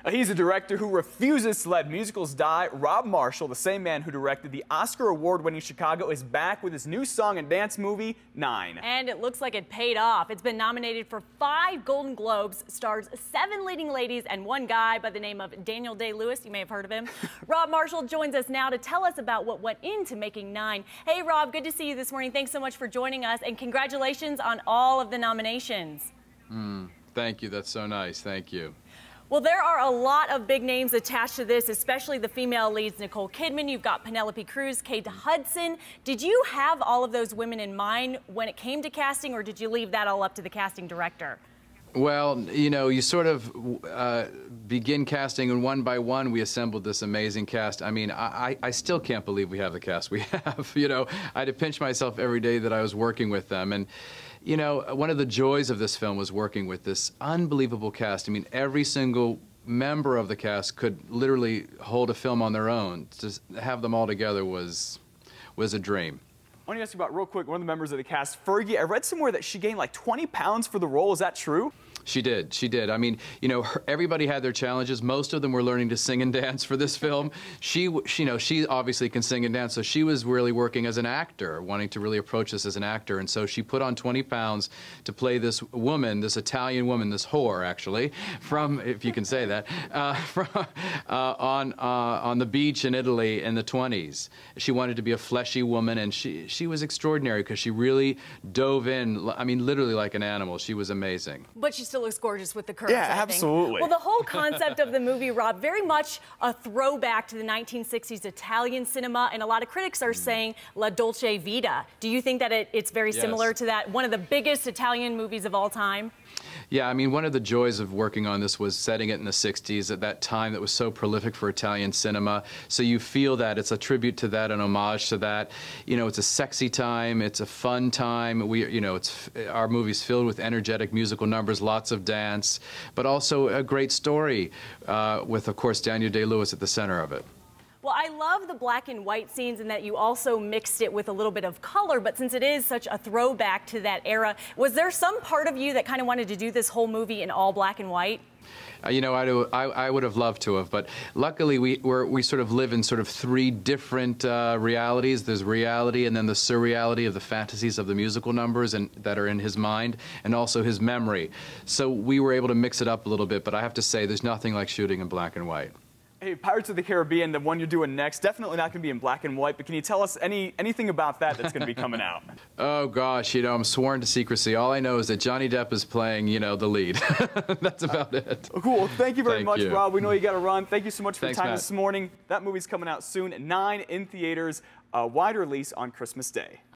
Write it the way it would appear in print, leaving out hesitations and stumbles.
He's a director who refuses to let musicals die. Rob Marshall, the same man who directed the Oscar award-winning Chicago, is back with his new song and dance movie, 9. And it looks like it paid off. It's been nominated for 5 Golden Globes, stars 7 leading ladies and 1 guy by the name of Daniel Day-Lewis. You may have heard of him. Rob Marshall joins us now to tell us about what went into making 9. Hey, Rob, good to see you this morning. Thanks so much for joining us, and congratulations on all of the nominations. Thank you. That's so nice. Thank you. Well, there are a lot of big names attached to this, especially the female leads. Nicole Kidman, you've got Penelope Cruz, Kate Hudson. Did you have all of those women in mind when it came to casting, or did you leave that all up to the casting director? Well, you know, you sort of begin casting, and one by one we assembled this amazing cast. I mean, I still can't believe we have the cast we have. You know, I had to pinch myself every day that I was working with them. And you know, one of the joys of this film was working with this unbelievable cast. I mean, every single member of the cast could literally hold a film on their own. To have them all together was a dream. I want to ask you about, real quick, one of the members of the cast, Fergie. I read somewhere that she gained like 20 pounds for the role. Is that true? She did. She did. I mean, you know, everybody had their challenges. Most of them were learning to sing and dance for this film. She obviously can sing and dance, so she was really working as an actor, wanting to really approach this as an actor. And so she put on 20 pounds to play this woman, this Italian woman, this whore, actually, from, if you can say that, on the beach in Italy in the 20s. She wanted to be a fleshy woman, and she was extraordinary because she really dove in. I mean, literally like an animal. She was amazing. But she still looks gorgeous with the curves. Yeah, absolutely. Well, the whole concept of the movie, Rob, very much a throwback to the 1960s Italian cinema, and a lot of critics are saying La Dolce Vita. Do you think that it's very similar to that, one of the biggest Italian movies of all time? Yeah, I mean, one of the joys of working on this was setting it in the 60s, at that time that was so prolific for Italian cinema. So you feel that it's a tribute to that, an homage to that. You know, it's a sexy time, it's a fun time. Our movie's filled with energetic musical numbers, lots of dance, but also a great story with, of course, Daniel Day-Lewis at the center of it. Well, I love the black and white scenes and that you also mixed it with a little bit of color, but since it is such a throwback to that era, was there some part of you that kind of wanted to do this whole movie in all black and white? You know, I would have loved to have, but luckily we sort of live in sort of 3 different realities. There's reality, and then the surreality of the fantasies of the musical numbers and that are in his mind, and also his memory. So we were able to mix it up a little bit, but I have to say there's nothing like shooting in black and white. Hey, Pirates of the Caribbean, the one you're doing next, definitely not going to be in black and white, but can you tell us anything about that that's going to be coming out? Oh, gosh, you know, I'm sworn to secrecy. All I know is that Johnny Depp is playing, you know, the lead. That's about it. Cool. Thank you very much, Rob. We know you got to run. Thank you so much for your time Matt. this morning. That movie's coming out soon. 9 in theaters, wide release on Christmas Day.